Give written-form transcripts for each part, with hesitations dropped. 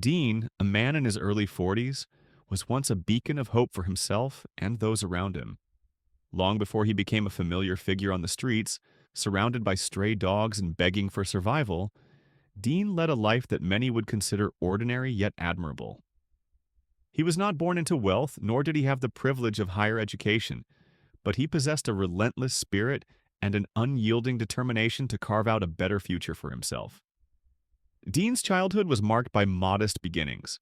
Dean, a man in his early 40s, was once a beacon of hope for himself and those around him. Long before he became a familiar figure on the streets, surrounded by stray dogs and begging for survival, Dean led a life that many would consider ordinary yet admirable. He was not born into wealth, nor did he have the privilege of higher education, but he possessed a relentless spirit and an unyielding determination to carve out a better future for himself. Dean's childhood was marked by modest beginnings.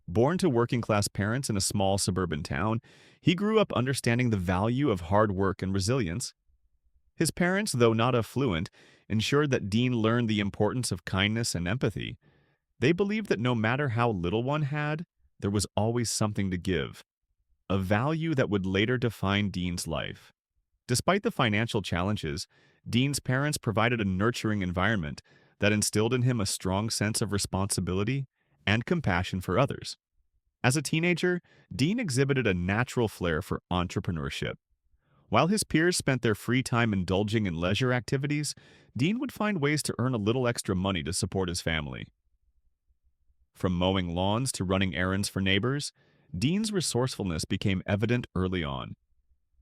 Born to working-class parents in a small suburban town, he grew up understanding the value of hard work and resilience. His parents, though not affluent, ensured that Dean learned the importance of kindness and empathy. They believed that no matter how little one had, there was always something to give, a value that would later define Dean's life. Despite the financial challenges, Dean's parents provided a nurturing environment that instilled in him a strong sense of responsibility and compassion for others. As a teenager, Dean exhibited a natural flair for entrepreneurship. While his peers spent their free time indulging in leisure activities, Dean would find ways to earn a little extra money to support his family. From mowing lawns to running errands for neighbors, Dean's resourcefulness became evident early on.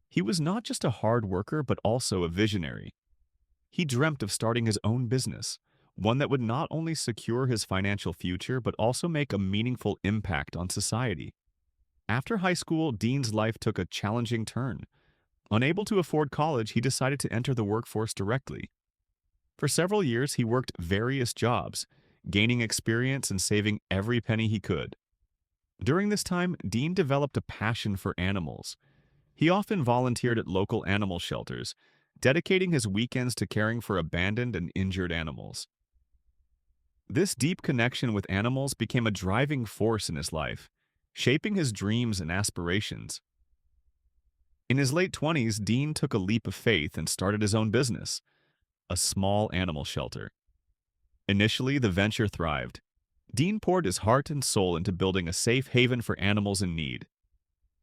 He was not just a hard worker, but also a visionary. He dreamt of starting his own business, one that would not only secure his financial future, but also make a meaningful impact on society. After high school, Dean's life took a challenging turn. Unable to afford college, he decided to enter the workforce directly. For several years, he worked various jobs, gaining experience and saving every penny he could. During this time, Dean developed a passion for animals. He often volunteered at local animal shelters, dedicating his weekends to caring for abandoned and injured animals. This deep connection with animals became a driving force in his life, shaping his dreams and aspirations. In his late 20s, Dean took a leap of faith and started his own business, a small animal shelter. Initially, the venture thrived. Dean poured his heart and soul into building a safe haven for animals in need.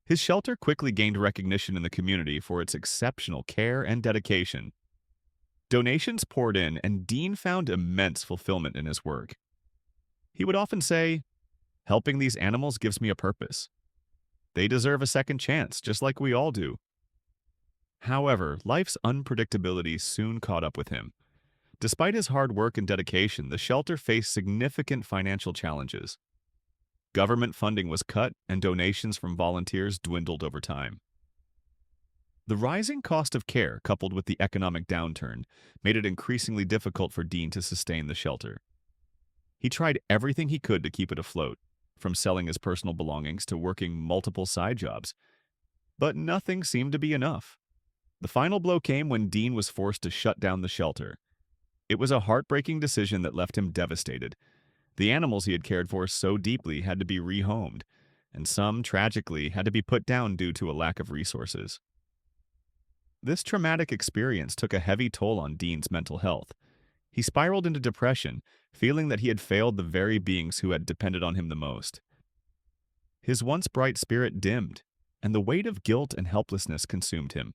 His shelter quickly gained recognition in the community for its exceptional care and dedication. Donations poured in, and Dean found immense fulfillment in his work. He would often say, "Helping these animals gives me a purpose. They deserve a second chance, just like we all do." However, life's unpredictability soon caught up with him. Despite his hard work and dedication, the shelter faced significant financial challenges. Government funding was cut, and donations from volunteers dwindled over time. The rising cost of care, coupled with the economic downturn, made it increasingly difficult for Dean to sustain the shelter. He tried everything he could to keep it afloat, from selling his personal belongings to working multiple side jobs. But nothing seemed to be enough. The final blow came when Dean was forced to shut down the shelter. It was a heartbreaking decision that left him devastated. The animals he had cared for so deeply had to be rehomed, and some, tragically, had to be put down due to a lack of resources. This traumatic experience took a heavy toll on Dean's mental health. He spiraled into depression, feeling that he had failed the very beings who had depended on him the most. His once bright spirit dimmed, and the weight of guilt and helplessness consumed him.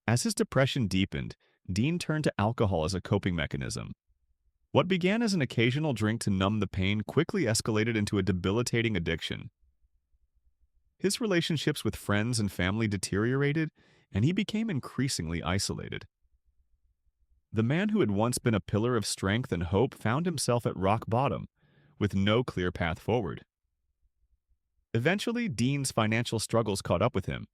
As his depression deepened, Dean turned to alcohol as a coping mechanism. What began as an occasional drink to numb the pain quickly escalated into a debilitating addiction. His relationships with friends and family deteriorated, and he became increasingly isolated. The man who had once been a pillar of strength and hope found himself at rock bottom, with no clear path forward. Eventually, Dean's financial struggles caught up with him,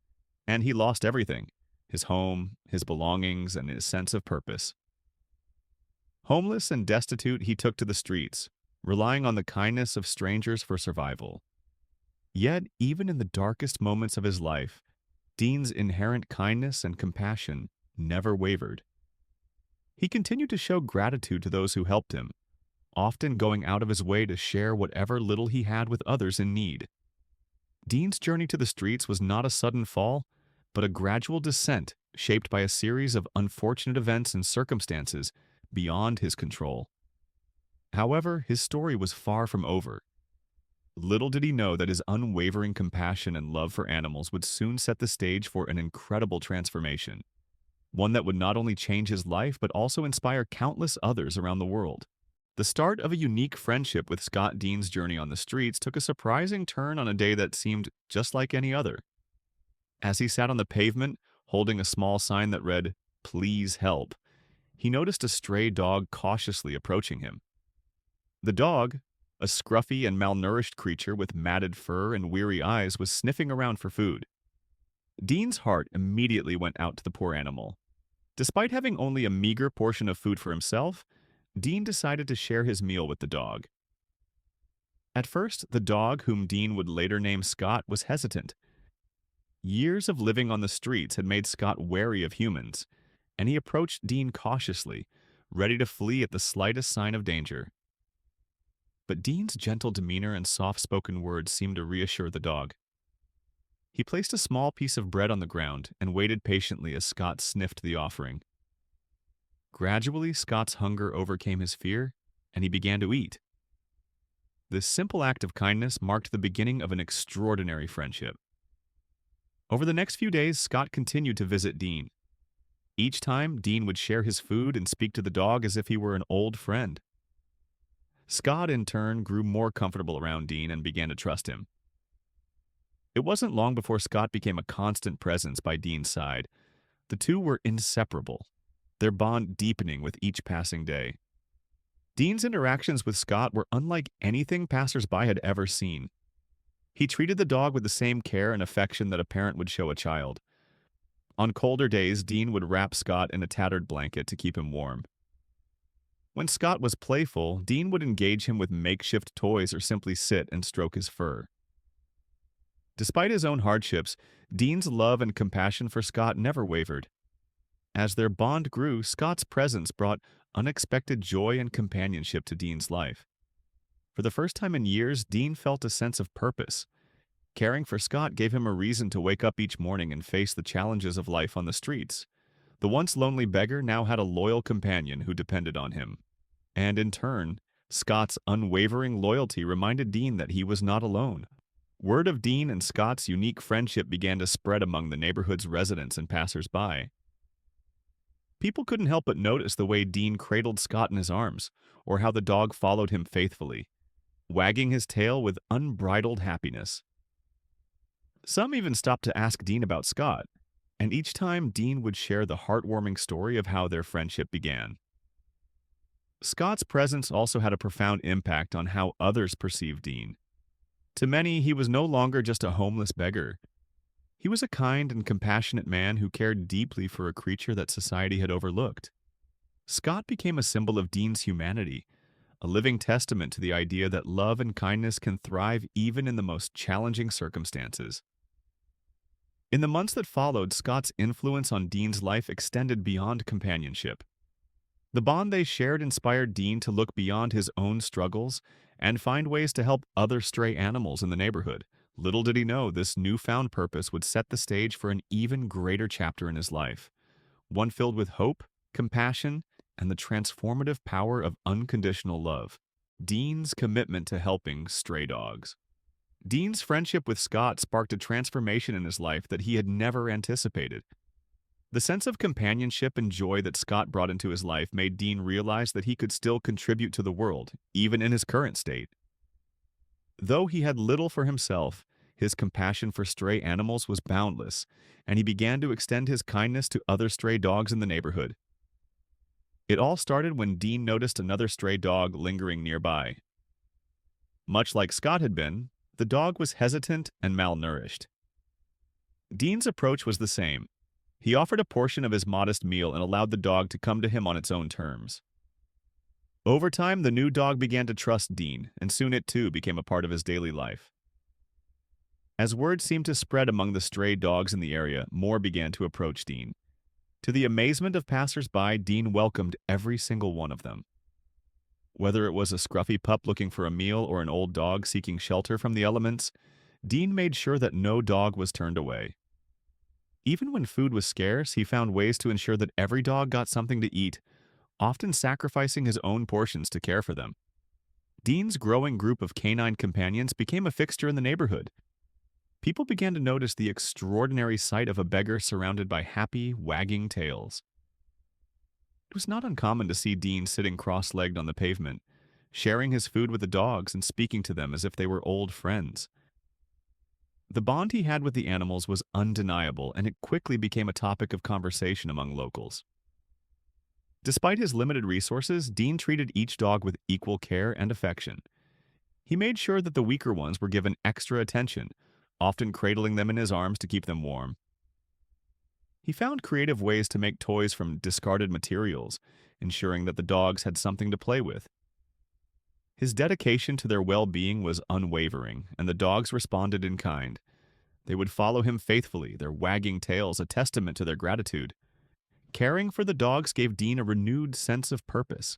and he lost everything: his home, his belongings, and his sense of purpose. Homeless and destitute, he took to the streets, relying on the kindness of strangers for survival. Yet, even in the darkest moments of his life, Dean's inherent kindness and compassion never wavered. He continued to show gratitude to those who helped him, often going out of his way to share whatever little he had with others in need. Dean's journey to the streets was not a sudden fall, but a gradual descent shaped by a series of unfortunate events and circumstances beyond his control. However, his story was far from over. Little did he know that his unwavering compassion and love for animals would soon set the stage for an incredible transformation, one that would not only change his life but also inspire countless others around the world. The start of a unique friendship with Scott Dean's journey on the streets took a surprising turn on a day that seemed just like any other. As he sat on the pavement, holding a small sign that read, "Please help," he noticed a stray dog cautiously approaching him. The dog, a scruffy and malnourished creature with matted fur and weary eyes, was sniffing around for food. Dean's heart immediately went out to the poor animal. Despite having only a meager portion of food for himself, Dean decided to share his meal with the dog. At first, the dog, whom Dean would later name Scott, was hesitant. Years of living on the streets had made Scott wary of humans, and he approached Dean cautiously, ready to flee at the slightest sign of danger. But Dean's gentle demeanor and soft-spoken words seemed to reassure the dog. He placed a small piece of bread on the ground and waited patiently as Scott sniffed the offering. Gradually, Scott's hunger overcame his fear, and he began to eat. This simple act of kindness marked the beginning of an extraordinary friendship. Over the next few days, Scott continued to visit Dean. Each time, Dean would share his food and speak to the dog as if he were an old friend. Scott, in turn, grew more comfortable around Dean and began to trust him. It wasn't long before Scott became a constant presence by Dean's side. The two were inseparable, their bond deepening with each passing day. Dean's interactions with Scott were unlike anything passers-by had ever seen. He treated the dog with the same care and affection that a parent would show a child. On colder days, Dean would wrap Scott in a tattered blanket to keep him warm. When Scott was playful, Dean would engage him with makeshift toys or simply sit and stroke his fur. Despite his own hardships, Dean's love and compassion for Scott never wavered. As their bond grew, Scott's presence brought unexpected joy and companionship to Dean's life. For the first time in years, Dean felt a sense of purpose. Caring for Scott gave him a reason to wake up each morning and face the challenges of life on the streets. The once lonely beggar now had a loyal companion who depended on him. And in turn, Scott's unwavering loyalty reminded Dean that he was not alone. Word of Dean and Scott's unique friendship began to spread among the neighborhood's residents and passers-by. People couldn't help but notice the way Dean cradled Scott in his arms, or how the dog followed him faithfully, wagging his tail with unbridled happiness. Some even stopped to ask Dean about Scott, and each time Dean would share the heartwarming story of how their friendship began. Scott's presence also had a profound impact on how others perceived Dean. To many, he was no longer just a homeless beggar. He was a kind and compassionate man who cared deeply for a creature that society had overlooked. Scott became a symbol of Dean's humanity, a living testament to the idea that love and kindness can thrive even in the most challenging circumstances. In the months that followed, Scott's influence on Dean's life extended beyond companionship. The bond they shared inspired Dean to look beyond his own struggles and find ways to help other stray animals in the neighborhood. Little did he know this newfound purpose would set the stage for an even greater chapter in his life, one filled with hope, compassion, and the transformative power of unconditional love. Dean's commitment to helping stray dogs. Dean's friendship with Scott sparked a transformation in his life that he had never anticipated. The sense of companionship and joy that Scott brought into his life made Dean realize that he could still contribute to the world, even in his current state. Though he had little for himself, his compassion for stray animals was boundless, and he began to extend his kindness to other stray dogs in the neighborhood. It all started when Dean noticed another stray dog lingering nearby. Much like Scott had been, the dog was hesitant and malnourished. Dean's approach was the same. He offered a portion of his modest meal and allowed the dog to come to him on its own terms. Over time, the new dog began to trust Dean, and soon it too became a part of his daily life. As word seemed to spread among the stray dogs in the area, more began to approach Dean. To the amazement of passers-by, Dean welcomed every single one of them. Whether it was a scruffy pup looking for a meal or an old dog seeking shelter from the elements, Dean made sure that no dog was turned away. Even when food was scarce, he found ways to ensure that every dog got something to eat, often sacrificing his own portions to care for them. Dean's growing group of canine companions became a fixture in the neighborhood. People began to notice the extraordinary sight of a beggar surrounded by happy, wagging tails. It was not uncommon to see Dean sitting cross-legged on the pavement, sharing his food with the dogs and speaking to them as if they were old friends. The bond he had with the animals was undeniable, and it quickly became a topic of conversation among locals. Despite his limited resources, Dean treated each dog with equal care and affection. He made sure that the weaker ones were given extra attention, often cradling them in his arms to keep them warm. He found creative ways to make toys from discarded materials, ensuring that the dogs had something to play with. His dedication to their well-being was unwavering, and the dogs responded in kind. They would follow him faithfully, their wagging tails a testament to their gratitude. Caring for the dogs gave Dean a renewed sense of purpose.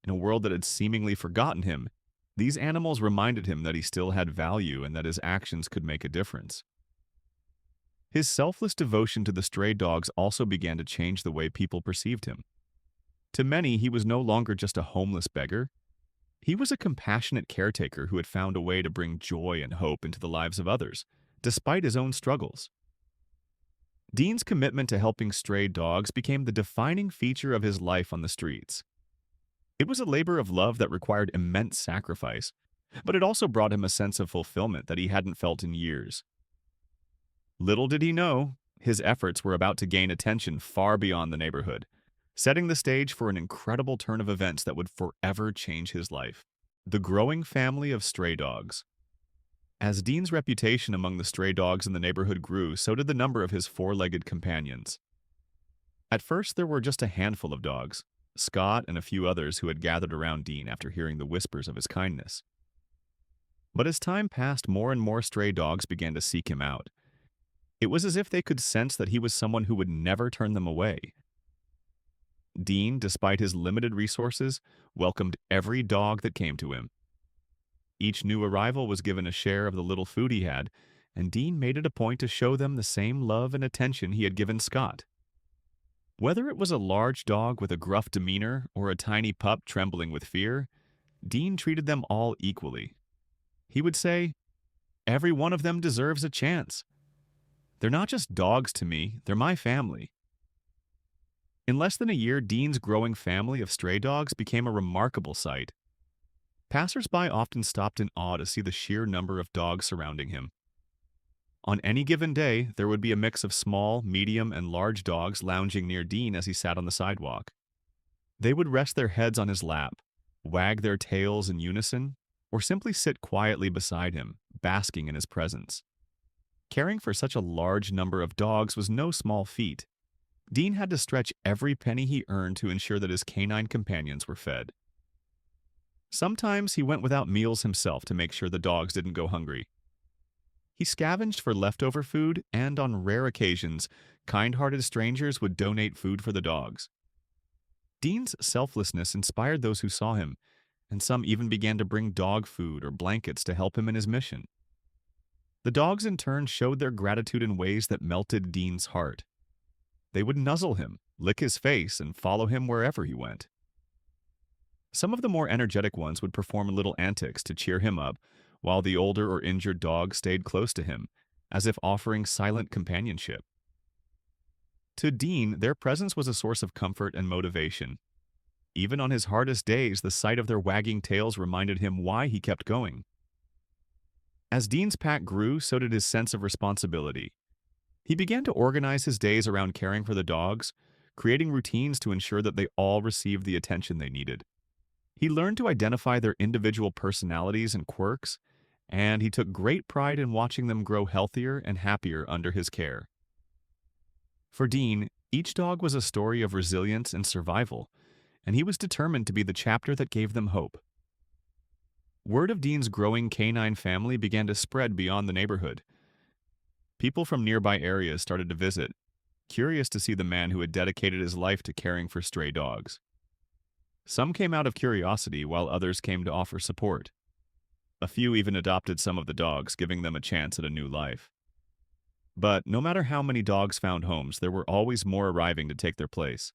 In a world that had seemingly forgotten him, these animals reminded him that he still had value and that his actions could make a difference. His selfless devotion to the stray dogs also began to change the way people perceived him. To many, he was no longer just a homeless beggar. He was a compassionate caretaker who had found a way to bring joy and hope into the lives of others, despite his own struggles. Dean's commitment to helping stray dogs became the defining feature of his life on the streets. It was a labor of love that required immense sacrifice, but it also brought him a sense of fulfillment that he hadn't felt in years. Little did he know, his efforts were about to gain attention far beyond the neighborhood, setting the stage for an incredible turn of events that would forever change his life. The growing family of stray dogs. As Dean's reputation among the stray dogs in the neighborhood grew, so did the number of his four-legged companions. At first, there were just a handful of dogs, Scott and a few others who had gathered around Dean after hearing the whispers of his kindness. But as time passed, more and more stray dogs began to seek him out. It was as if they could sense that he was someone who would never turn them away. Dean, despite his limited resources, welcomed every dog that came to him. Each new arrival was given a share of the little food he had, and Dean made it a point to show them the same love and attention he had given Scott. Whether it was a large dog with a gruff demeanor or a tiny pup trembling with fear, Dean treated them all equally. He would say, "Every one of them deserves a chance. They're not just dogs to me, they're my family." In less than a year, Dean's growing family of stray dogs became a remarkable sight. Passers-by often stopped in awe to see the sheer number of dogs surrounding him. On any given day, there would be a mix of small, medium, and large dogs lounging near Dean as he sat on the sidewalk. They would rest their heads on his lap, wag their tails in unison, or simply sit quietly beside him, basking in his presence. Caring for such a large number of dogs was no small feat. Dean had to stretch every penny he earned to ensure that his canine companions were fed. Sometimes he went without meals himself to make sure the dogs didn't go hungry. He scavenged for leftover food, and on rare occasions, kind-hearted strangers would donate food for the dogs. Dean's selflessness inspired those who saw him, and some even began to bring dog food or blankets to help him in his mission. The dogs in turn showed their gratitude in ways that melted Dean's heart. They would nuzzle him, lick his face, and follow him wherever he went. Some of the more energetic ones would perform little antics to cheer him up, while the older or injured dogs stayed close to him, as if offering silent companionship. To Dean, their presence was a source of comfort and motivation. Even on his hardest days, the sight of their wagging tails reminded him why he kept going. As Dean's pack grew, so did his sense of responsibility. He began to organize his days around caring for the dogs, creating routines to ensure that they all received the attention they needed. He learned to identify their individual personalities and quirks, and he took great pride in watching them grow healthier and happier under his care. For Dean, each dog was a story of resilience and survival, and he was determined to be the chapter that gave them hope. Word of Dean's growing canine family began to spread beyond the neighborhood. People from nearby areas started to visit, curious to see the man who had dedicated his life to caring for stray dogs. Some came out of curiosity, while others came to offer support. A few even adopted some of the dogs, giving them a chance at a new life. But no matter how many dogs found homes, there were always more arriving to take their place.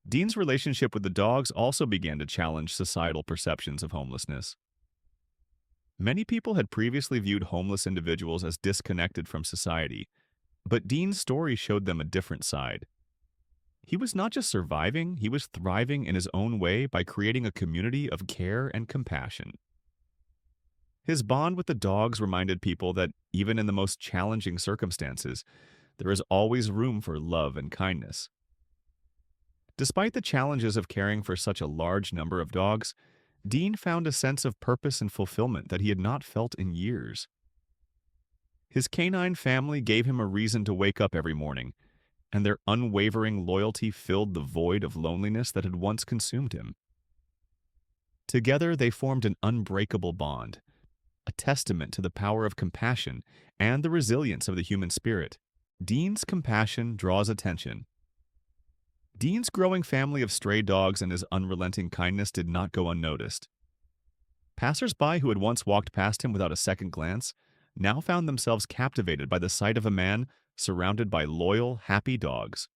Dean's relationship with the dogs also began to challenge societal perceptions of homelessness. Many people had previously viewed homeless individuals as disconnected from society, but Dean's story showed them a different side. He was not just surviving, he was thriving in his own way by creating a community of care and compassion. His bond with the dogs reminded people that even in the most challenging circumstances, there is always room for love and kindness. Despite the challenges of caring for such a large number of dogs, Dean found a sense of purpose and fulfillment that he had not felt in years. His canine family gave him a reason to wake up every morning, and their unwavering loyalty filled the void of loneliness that had once consumed him. Together, they formed an unbreakable bond, a testament to the power of compassion and the resilience of the human spirit. Dean's compassion draws attention. Dean's growing family of stray dogs and his unrelenting kindness did not go unnoticed. Passers-by who had once walked past him without a second glance now found themselves captivated by the sight of a man surrounded by loyal, happy dogs.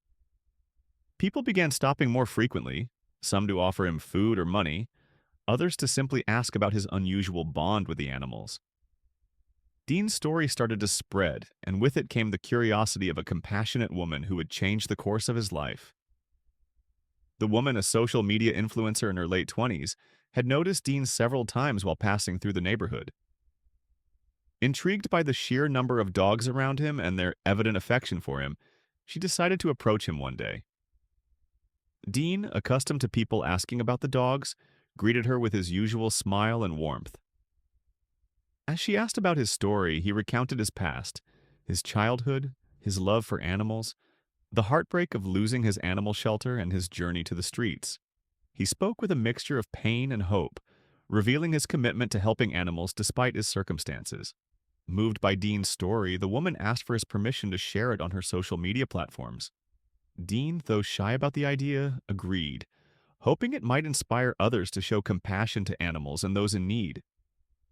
People began stopping more frequently, some to offer him food or money, others to simply ask about his unusual bond with the animals. Dean's story started to spread, and with it came the curiosity of a compassionate woman who would change the course of his life. The woman, a social media influencer in her late 20s, had noticed Dean several times while passing through the neighborhood. Intrigued by the sheer number of dogs around him and their evident affection for him, she decided to approach him one day. Dean, accustomed to people asking about the dogs, greeted her with his usual smile and warmth. As she asked about his story, he recounted his past, his childhood, his love for animals, the heartbreak of losing his animal shelter, and his journey to the streets. He spoke with a mixture of pain and hope, revealing his commitment to helping animals despite his circumstances. Moved by Dean's story, the woman asked for his permission to share it on her social media platforms. Dean, though shy about the idea, agreed, hoping it might inspire others to show compassion to animals and those in need.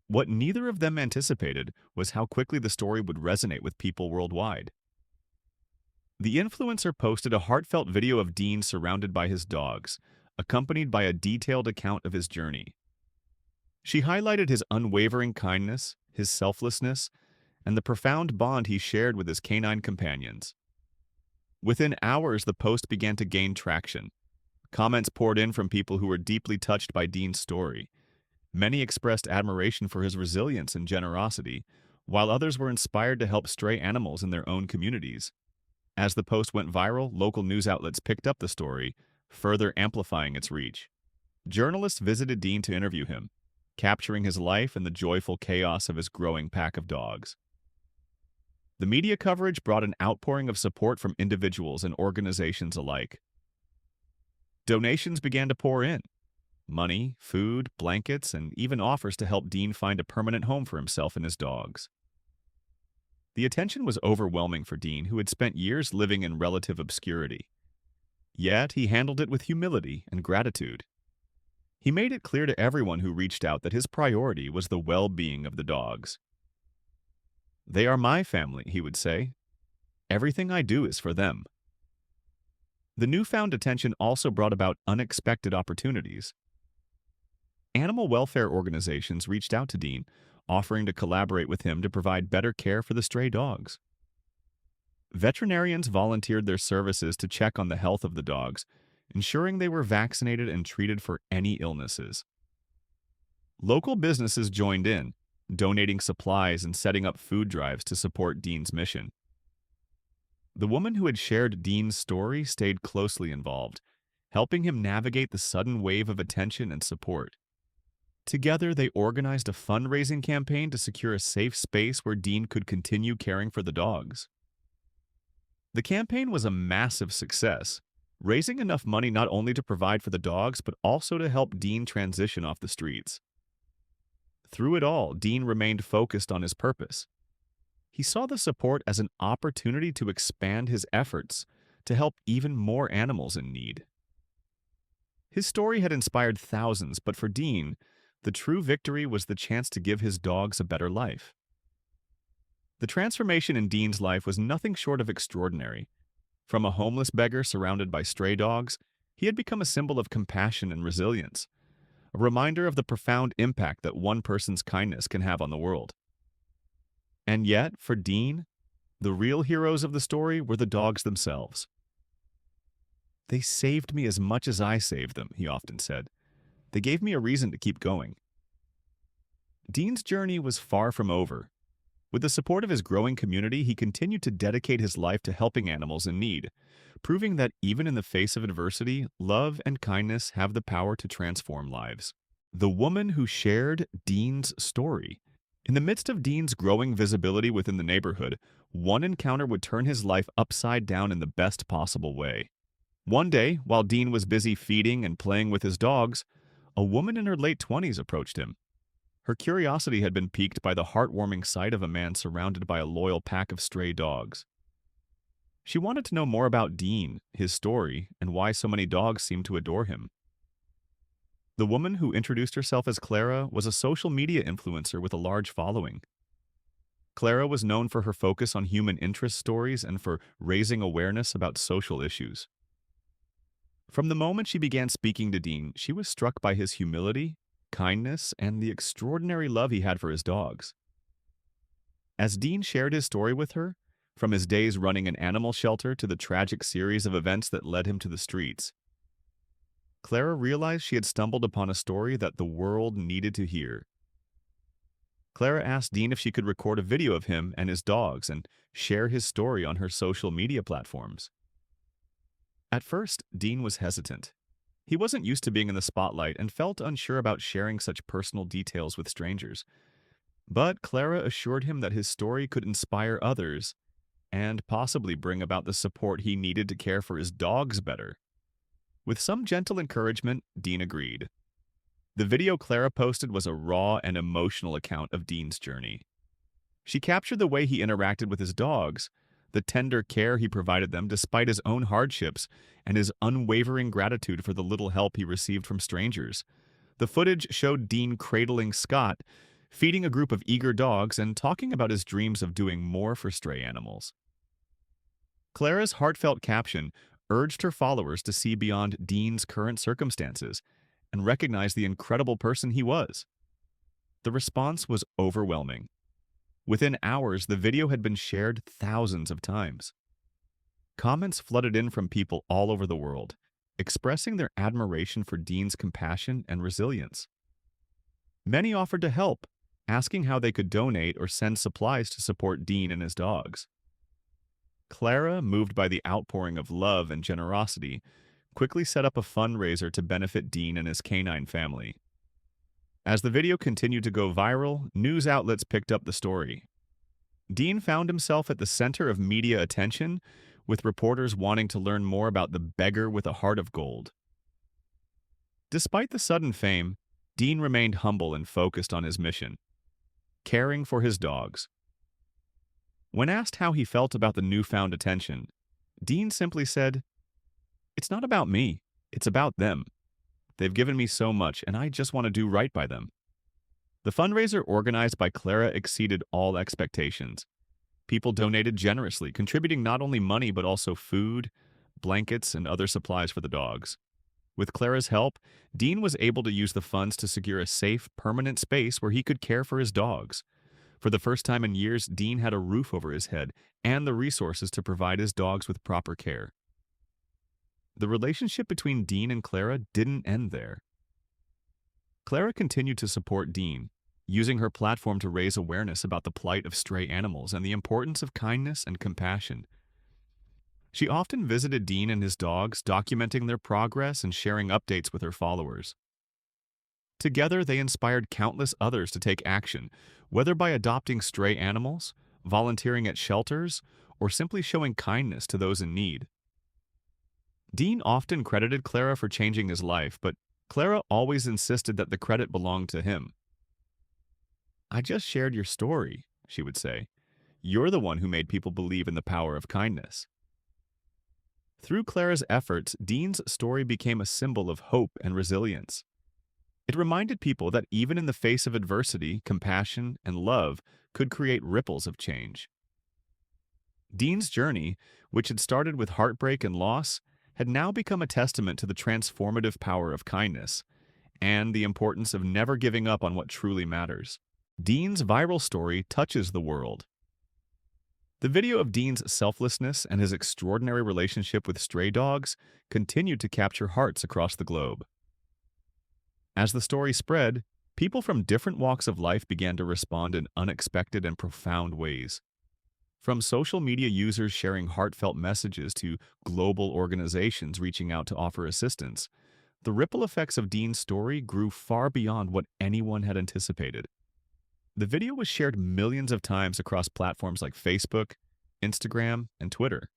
What neither of them anticipated was how quickly the story would resonate with people worldwide. The influencer posted a heartfelt video of Dean surrounded by his dogs, accompanied by a detailed account of his journey. She highlighted his unwavering kindness, his selflessness, and the profound bond he shared with his canine companions. Within hours, the post began to gain traction. Comments poured in from people who were deeply touched by Dean's story. Many expressed admiration for his resilience and generosity, while others were inspired to help stray animals in their own communities. As the post went viral, local news outlets picked up the story, further amplifying its reach. Journalists visited Dean to interview him, capturing his life and the joyful chaos of his growing pack of dogs. The media coverage brought an outpouring of support from individuals and organizations alike. Donations began to pour in. Money, food, blankets, and even offers to help Dean find a permanent home for himself and his dogs. The attention was overwhelming for Dean, who had spent years living in relative obscurity. Yet he handled it with humility and gratitude. He made it clear to everyone who reached out that his priority was the well-being of the dogs. "They are my family," he would say. "Everything I do is for them." The newfound attention also brought about unexpected opportunities. Animal welfare organizations reached out to Dean, offering to collaborate with him to provide better care for the stray dogs. Veterinarians volunteered their services to check on the health of the dogs, ensuring they were vaccinated and treated for any illnesses. Local businesses joined in, donating supplies and setting up food drives to support Dean's mission. The woman who had shared Dean's story stayed closely involved, helping him navigate the sudden wave of attention and support. Together, they organized a fundraising campaign to secure a safe space where Dean could continue caring for the dogs. The campaign was a massive success, raising enough money not only to provide for the dogs, but also to help Dean transition off the streets. Through it all, Dean remained focused on his purpose. He saw the support as an opportunity to expand his efforts to help even more animals in need. His story had inspired thousands, but for Dean, the true victory was the chance to give his dogs a better life. The transformation in Dean's life was nothing short of extraordinary. From a homeless beggar surrounded by stray dogs, he had become a symbol of compassion and resilience, a reminder of the profound impact that one person's kindness can have on the world. And yet, for Dean, the real heroes of the story were the dogs themselves. "They saved me as much as I saved them," he often said. "They gave me a reason to keep going." Dean's journey was far from over. With the support of his growing community, he continued to dedicate his life to helping animals in need, proving that even in the face of adversity, love and kindness have the power to transform lives. The woman who shared Dean's story. In the midst of Dean's growing visibility within the neighborhood, one encounter would turn his life upside down in the best possible way. One day, while Dean was busy feeding and playing with his dogs, a woman in her late 20s approached him. Her curiosity had been piqued by the heartwarming sight of a man surrounded by a loyal pack of stray dogs. She wanted to know more about Dean, his story, and why so many dogs seemed to adore him. The woman who introduced herself as Clara was a social media influencer with a large following. Clara was known for her focus on human interest stories and for raising awareness about social issues. From the moment she began speaking to Dean, she was struck by his humility, kindness, and the extraordinary love he had for his dogs. As Dean shared his story with her, from his days running an animal shelter to the tragic series of events that led him to the streets, Clara realized she had stumbled upon a story that the world needed to hear. Clara asked Dean if she could record a video of him and his dogs and share his story on her social media platforms. At first, Dean was hesitant. He wasn't used to being in the spotlight and felt unsure about sharing such personal details with strangers. But Clara assured him that his story could inspire others and possibly bring about the support he needed to care for his dogs better. With some gentle encouragement, Dean agreed. The video Clara posted was a raw and emotional account of Dean's journey. She captured the way he interacted with his dogs, the tender care he provided them despite his own hardships, and his unwavering gratitude for the little help he received from strangers. The footage showed Dean cradling Scott, feeding a group of eager dogs, and talking about his dreams of doing more for stray animals. Clara's heartfelt caption urged her followers to see beyond Dean's current circumstances and recognize the incredible person he was. The response was overwhelming. Within hours, the video had been shared thousands of times. Comments flooded in from people all over the world, expressing their admiration for Dean's compassion and resilience. Many offered to help, asking how they could donate or send supplies to support Dean and his dogs. Clara, moved by the outpouring of love and generosity, quickly set up a fundraiser to benefit Dean and his canine family. As the video continued to go viral, news outlets picked up the story. Dean found himself at the center of media attention, with reporters wanting to learn more about the beggar with a heart of gold. Despite the sudden fame, Dean remained humble and focused on his mission, caring for his dogs. When asked how he felt about the newfound attention, Dean simply said, "It's not about me, it's about them. They've given me so much, and I just want to do right by them." The fundraiser organized by Clara exceeded all expectations. People donated generously, contributing not only money but also food, blankets, and other supplies for the dogs. With Clara's help, Dean was able to use the funds to secure a safe, permanent space where he could care for his dogs. For the first time in years, Dean had a roof over his head and the resources to provide his dogs with proper care. The relationship between Dean and Clara didn't end there. Clara continued to support Dean, using her platform to raise awareness about the plight of stray animals and the importance of kindness and compassion. She often visited Dean and his dogs, documenting their progress and sharing updates with her followers. Together, they inspired countless others to take action, whether by adopting stray animals, volunteering at shelters, or simply showing kindness to those in need. Dean often credited Clara for changing his life, but Clara always insisted that the credit belonged to him. "I just shared your story," she would say. "You're the one who made people believe in the power of kindness." Through Clara's efforts, Dean's story became a symbol of hope and resilience. It reminded people that even in the face of adversity, compassion and love could create ripples of change. Dean's journey, which had started with heartbreak and loss, had now become a testament to the transformative power of kindness and the importance of never giving up on what truly matters. Dean's viral story touches the world. The video of Dean's selflessness and his extraordinary relationship with stray dogs continued to capture hearts across the globe. As the story spread, people from different walks of life began to respond in unexpected and profound ways. From social media users sharing heartfelt messages to global organizations reaching out to offer assistance, the ripple effects of Dean's story grew far beyond what anyone had anticipated. The video was shared millions of times across platforms like Facebook, Instagram, and Twitter.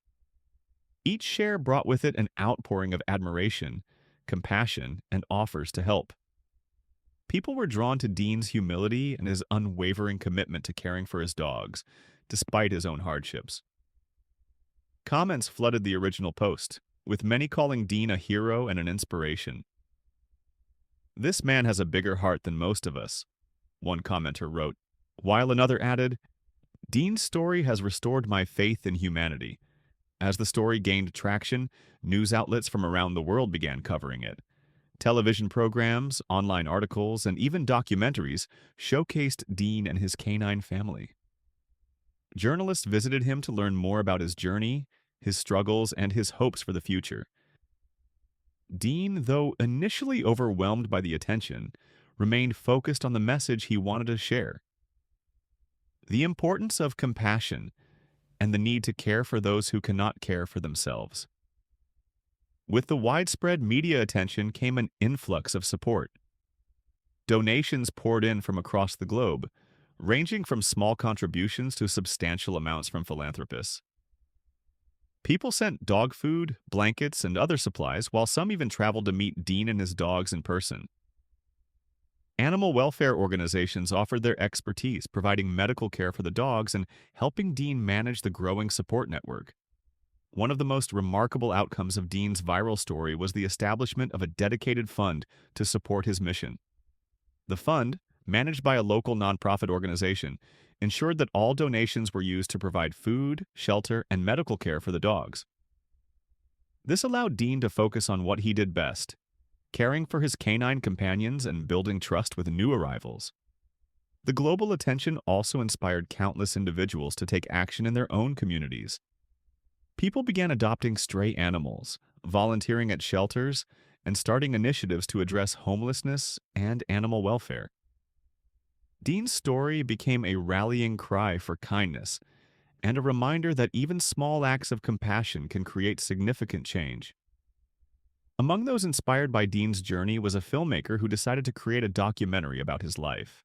Each share brought with it an outpouring of admiration, compassion, and offers to help. People were drawn to Dean's humility and his unwavering commitment to caring for his dogs, despite his own hardships. Comments flooded the original post, with many calling Dean a hero and an inspiration. "This man has a bigger heart than most of us," one commenter wrote, while another added, "Dean's story has restored my faith in humanity." As the story gained traction, news outlets from around the world began covering it. Television programs, online articles, and even documentaries showcased Dean and his canine family. Journalists visited him to learn more about his journey, his struggles, and his hopes for the future. Dean, though initially overwhelmed by the attention, remained focused on the message he wanted to share: the importance of compassion and the need to care for those who cannot care for themselves. With the widespread media attention came an influx of support. Donations poured in from across the globe, ranging from small contributions to substantial amounts from philanthropists. People sent dog food, blankets, and other supplies, while some even traveled to meet Dean and his dogs in person. Animal welfare organizations offered their expertise, providing medical care for the dogs and helping Dean manage the growing support network. One of the most remarkable outcomes of Dean's viral story was the establishment of a dedicated fund to support his mission. The fund, managed by a local nonprofit organization, ensured that all donations were used to provide food, shelter, and medical care for the dogs. This allowed Dean to focus on what he did best: caring for his canine companions and building trust with new arrivals. The global attention also inspired countless individuals to take action in their own communities. People began adopting stray animals, volunteering at shelters, and starting initiatives to address homelessness and animal welfare. Dean's story became a rallying cry for kindness and a reminder that even small acts of compassion can create significant change. Among those inspired by Dean's journey was a filmmaker who decided to create a documentary about his life.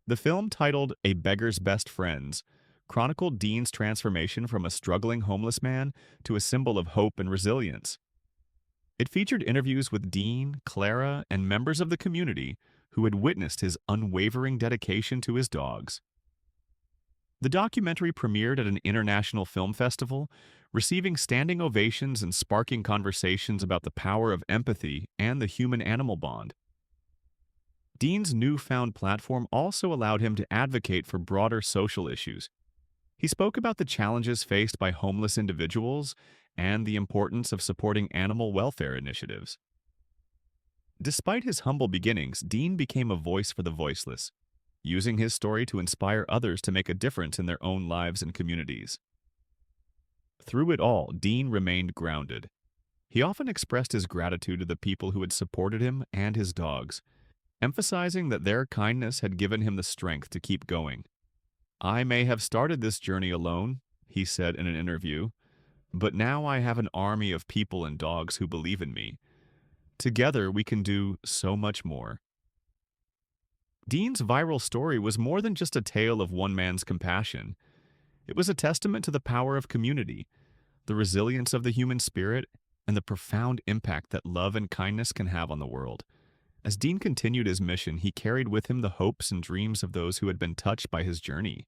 The film, titled A Beggar's Best Friends, chronicled Dean's transformation from a struggling homeless man to a symbol of hope and resilience. It featured interviews with Dean, Clara, and members of the community who had witnessed his unwavering dedication to his dogs. The documentary premiered at an international film festival, receiving standing ovations and sparking conversations about the power of empathy and the human-animal bond. Dean's newfound platform also allowed him to advocate for broader social issues. He spoke about the challenges faced by homeless individuals and the importance of supporting animal welfare initiatives. Despite his humble beginnings, Dean became a voice for the voiceless, using his story to inspire others to make a difference in their own lives and communities. Through it all, Dean remained grounded. He often expressed his gratitude to the people who had supported him and his dogs, emphasizing that their kindness had given him the strength to keep going. "I may have started this journey alone," he said in an interview, "but now I have an army of people and dogs who believe in me. Together we can do so much more." Dean's viral story was more than just a tale of one man's compassion. It was a testament to the power of community, the resilience of the human spirit, and the profound impact that love and kindness can have on the world. As Dean continued his mission, he carried with him the hopes and dreams of those who had been touched by his journey,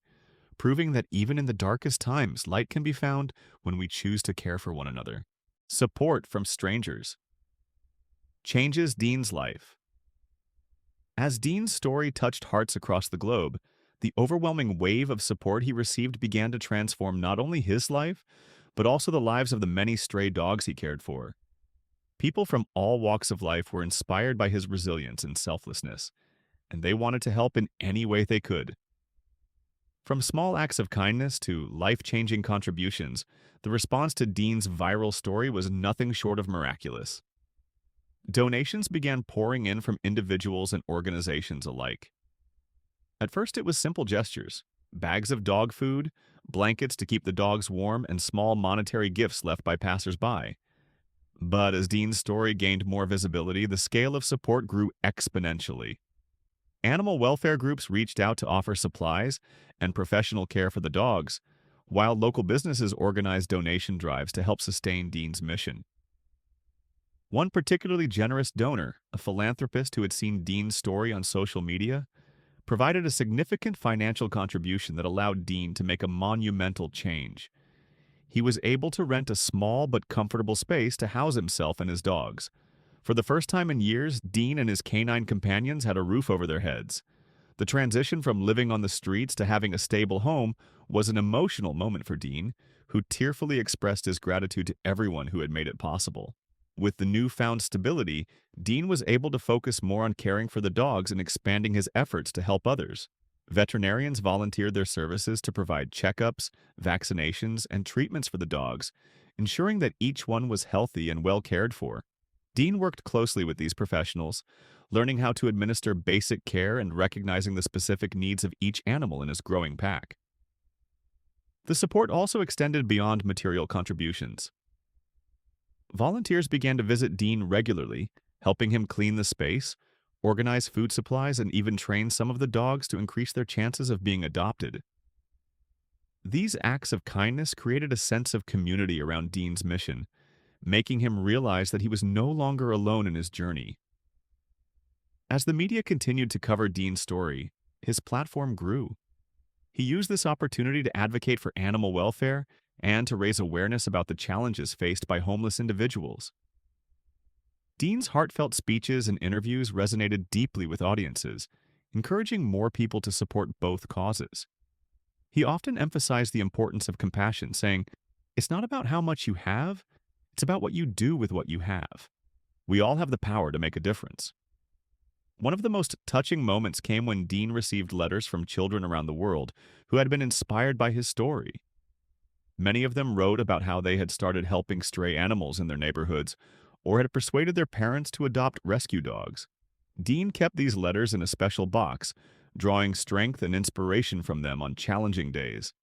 proving that even in the darkest times, light can be found when we choose to care for one another. Support from strangers changes Dean's life. As Dean's story touched hearts across the globe, the overwhelming wave of support he received began to transform not only his life, but also the lives of the many stray dogs he cared for. People from all walks of life were inspired by his resilience and selflessness, and they wanted to help in any way they could. From small acts of kindness to life-changing contributions, the response to Dean's viral story was nothing short of miraculous. Donations began pouring in from individuals and organizations alike. At first, it was simple gestures: bags of dog food, blankets to keep the dogs warm, and small monetary gifts left by passersby. But as Dean's story gained more visibility, the scale of support grew exponentially. Animal welfare groups reached out to offer supplies and professional care for the dogs, while local businesses organized donation drives to help sustain Dean's mission. One particularly generous donor, a philanthropist who had seen Dean's story on social media, provided a significant financial contribution that allowed Dean to make a monumental change. He was able to rent a small but comfortable space to house himself and his dogs. For the first time in years, Dean and his canine companions had a roof over their heads. The transition from living on the streets to having a stable home was an emotional moment for Dean, who tearfully expressed his gratitude to everyone who had made it possible. With the newfound stability, Dean was able to focus more on caring for the dogs and expanding his efforts to help others. Veterinarians volunteered their services to provide checkups, vaccinations, and treatments for the dogs, ensuring that each one was healthy and well cared for. Dean worked closely with these professionals, learning how to administer basic care and recognizing the specific needs of each animal in his growing pack. The support also extended beyond material contributions. Volunteers began to visit Dean regularly, helping him clean the space, organize food supplies, and even train some of the dogs to increase their chances of being adopted. These acts of kindness created a sense of community around Dean's mission, making him realize that he was no longer alone in his journey. As the media continued to cover Dean's story, his platform grew. He used this opportunity to advocate for animal welfare and to raise awareness about the challenges faced by homeless individuals. Dean's heartfelt speeches and interviews resonated deeply with audiences, encouraging more people to support both causes. He often emphasized the importance of compassion, saying, "It's not about how much you have, it's about what you do with what you have. We all have the power to make a difference." One of the most touching moments came when Dean received letters from children around the world who had been inspired by his story. Many of them wrote about how they had started helping stray animals in their neighborhoods or had persuaded their parents to adopt rescue dogs. Dean kept these letters in a special box, drawing strength and inspiration from them on challenging days.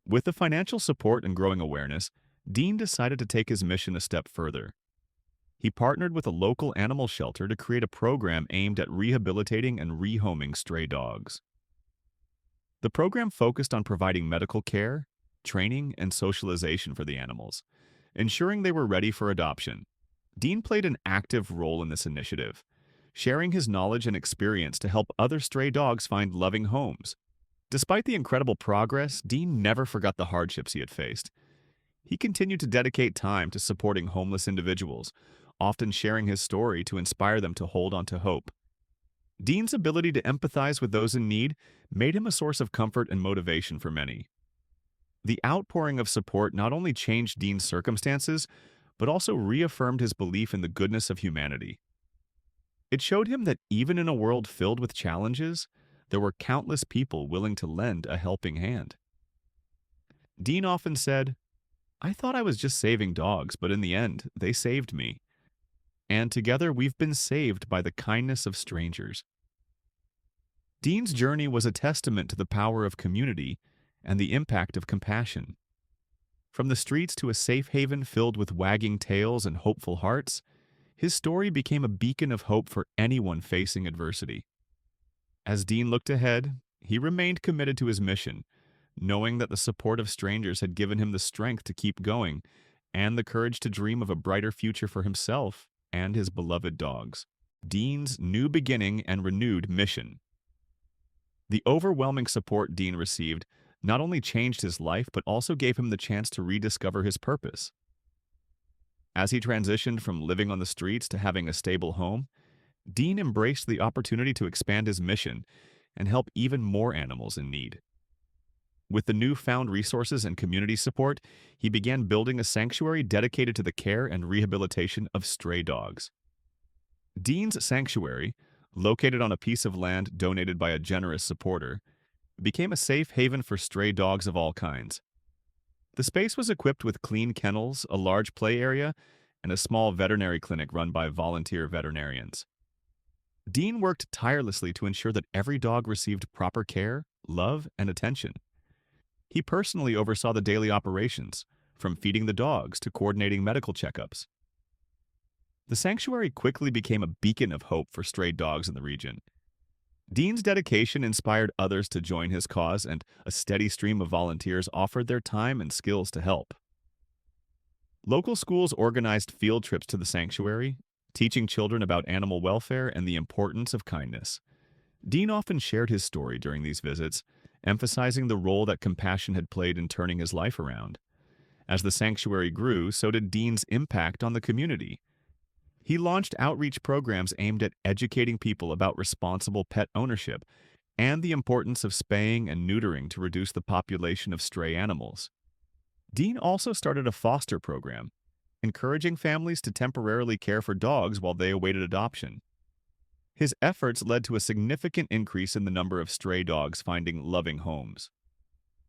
With the financial support and growing awareness, Dean decided to take his mission a step further. He partnered with a local animal shelter to create a program aimed at rehabilitating and rehoming stray dogs. The program focused on providing medical care, training, and socialization for the animals, ensuring they were ready for adoption. Dean played an active role in this initiative, sharing his knowledge and experience to help other stray dogs find loving homes. Despite the incredible progress, Dean never forgot the hardships he had faced. He continued to dedicate time to supporting homeless individuals, often sharing his story to inspire them to hold on to hope. Dean's ability to empathize with those in need made him a source of comfort and motivation for many. The outpouring of support not only changed Dean's circumstances, but also reaffirmed his belief in the goodness of humanity. It showed him that even in a world filled with challenges, there were countless people willing to lend a helping hand. Dean often said, "I thought I was just saving dogs, but in the end, they saved me. And together we've been saved by the kindness of strangers." Dean's journey was a testament to the power of community and the impact of compassion. From the streets to a safe haven filled with wagging tails and hopeful hearts, his story became a beacon of hope for anyone facing adversity. As Dean looked ahead, he remained committed to his mission, knowing that the support of strangers had given him the strength to keep going and the courage to dream of a brighter future for himself and his beloved dogs. Dean's new beginning and renewed mission. The overwhelming support Dean received not only changed his life, but also gave him the chance to rediscover his purpose. As he transitioned from living on the streets to having a stable home, Dean embraced the opportunity to expand his mission and help even more animals in need. With the newfound resources and community support, he began building a sanctuary dedicated to the care and rehabilitation of stray dogs. Dean's sanctuary, located on a piece of land donated by a generous supporter, became a safe haven for stray dogs of all kinds. The space was equipped with clean kennels, a large play area, and a small veterinary clinic run by volunteer veterinarians. Dean worked tirelessly to ensure that every dog received proper care, love, and attention. He personally oversaw the daily operations, from feeding the dogs to coordinating medical checkups. The sanctuary quickly became a beacon of hope for stray dogs in the region. Dean's dedication inspired others to join his cause, and a steady stream of volunteers offered their time and skills to help. Local schools organized field trips to the sanctuary, teaching children about animal welfare and the importance of kindness. Dean often shared his story during these visits, emphasizing the role that compassion had played in turning his life around. As the sanctuary grew, so did Dean's impact on the community. He launched outreach programs aimed at educating people about responsible pet ownership and the importance of spaying and neutering to reduce the population of stray animals. Dean also started a foster program, encouraging families to temporarily care for dogs while they awaited adoption. His efforts led to a significant increase in the number of stray dogs finding loving homes.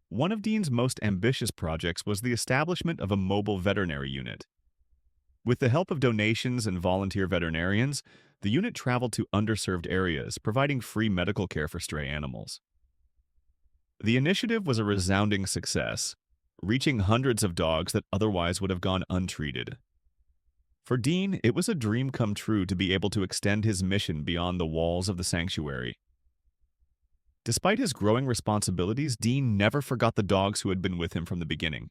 One of Dean's most ambitious projects was the establishment of a mobile veterinary unit. With the help of donations and volunteer veterinarians, the unit traveled to underserved areas, providing free medical care for stray animals. The initiative was a resounding success, reaching hundreds of dogs that otherwise would have gone untreated. For Dean, it was a dream come true to be able to extend his mission beyond the walls of the sanctuary. Despite his growing responsibilities, Dean never forgot the dogs who had been with him from the beginning.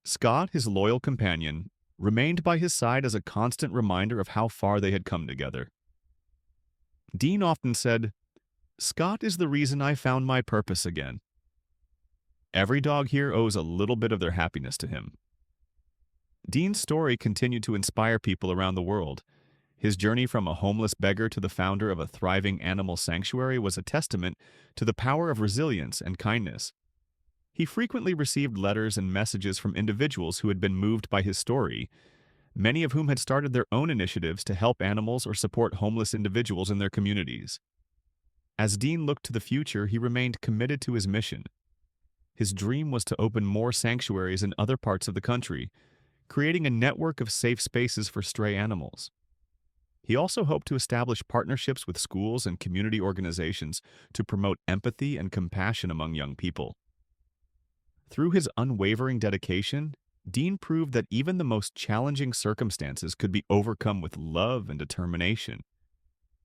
Scott, his loyal companion, remained by his side as a constant reminder of how far they had come together. Dean often said, "Scott is the reason I found my purpose again." Every dog here owes a little bit of their happiness to him. Dean's story continued to inspire people around the world. His journey from a homeless beggar to the founder of a thriving animal sanctuary was a testament to the power of resilience and kindness. He frequently received letters and messages from individuals who had been moved by his story, many of whom had started their own initiatives to help animals or support homeless individuals in their communities. As Dean looked to the future, he remained committed to his mission. His dream was to open more sanctuaries in other parts of the country, creating a network of safe spaces for stray animals. He also hoped to establish partnerships with schools and community organizations to promote empathy and compassion among young people. Through his unwavering dedication, Dean proved that even the most challenging circumstances could be overcome with love and determination.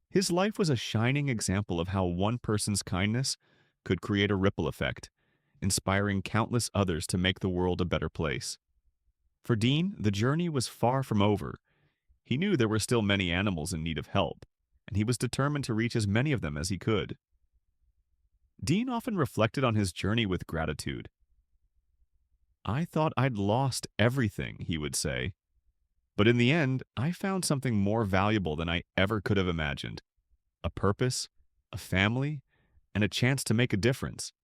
His life was a shining example of how one person's kindness could create a ripple effect, inspiring countless others to make the world a better place. For Dean, the journey was far from over. He knew there were still many animals in need of help, and he was determined to reach as many of them as he could. Dean often reflected on his journey with gratitude. "I thought I'd lost everything," he would say, "but in the end, I found something more valuable than I ever could have imagined. A purpose, a family, and a chance to make a difference.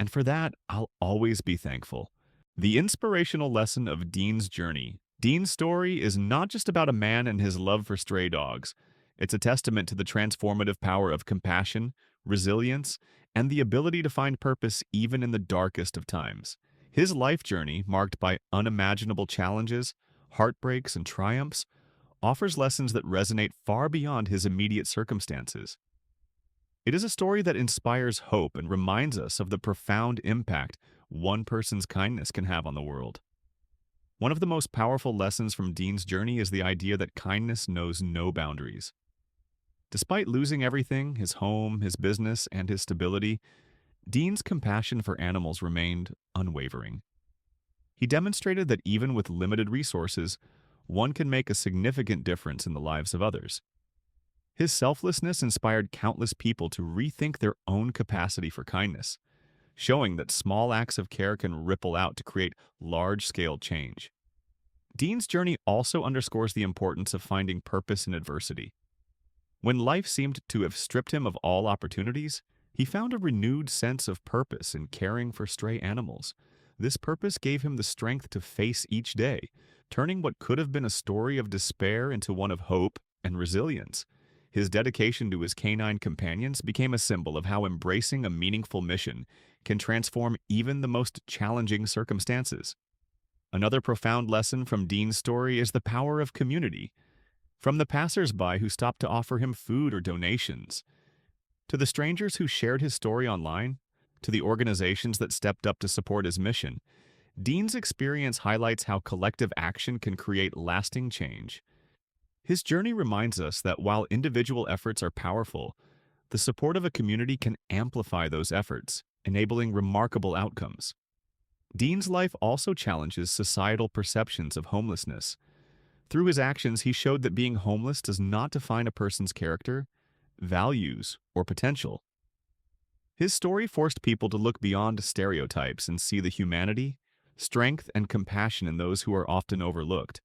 And for that, I'll always be thankful." The inspirational lesson of Dean's journey. Dean's story is not just about a man and his love for stray dogs. It's a testament to the transformative power of compassion, resilience, and the ability to find purpose even in the darkest of times. His life journey, marked by unimaginable challenges, heartbreaks, and triumphs, offers lessons that resonate far beyond his immediate circumstances. It is a story that inspires hope and reminds us of the profound impact one person's kindness can have on the world. One of the most powerful lessons from Dean's journey is the idea that kindness knows no boundaries. Despite losing everything, his home, his business, and his stability, Dean's compassion for animals remained unwavering. He demonstrated that even with limited resources, one can make a significant difference in the lives of others. His selflessness inspired countless people to rethink their own capacity for kindness, showing that small acts of care can ripple out to create large-scale change. Dean's journey also underscores the importance of finding purpose in adversity. When life seemed to have stripped him of all opportunities, he found a renewed sense of purpose in caring for stray animals. This purpose gave him the strength to face each day, turning what could have been a story of despair into one of hope and resilience. His dedication to his canine companions became a symbol of how embracing a meaningful mission can transform even the most challenging circumstances. Another profound lesson from Dean's story is the power of community. From the passers-by who stopped to offer him food or donations, to the strangers who shared his story online, to the organizations that stepped up to support his mission, Dean's experience highlights how collective action can create lasting change. His journey reminds us that while individual efforts are powerful, the support of a community can amplify those efforts, enabling remarkable outcomes. Dean's life also challenges societal perceptions of homelessness. Through his actions, he showed that being homeless does not define a person's character, values, or potential. His story forced people to look beyond stereotypes and see the humanity, strength, and compassion in those who are often overlooked.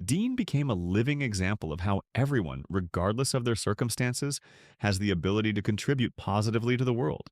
Dean became a living example of how everyone, regardless of their circumstances, has the ability to contribute positively to the world.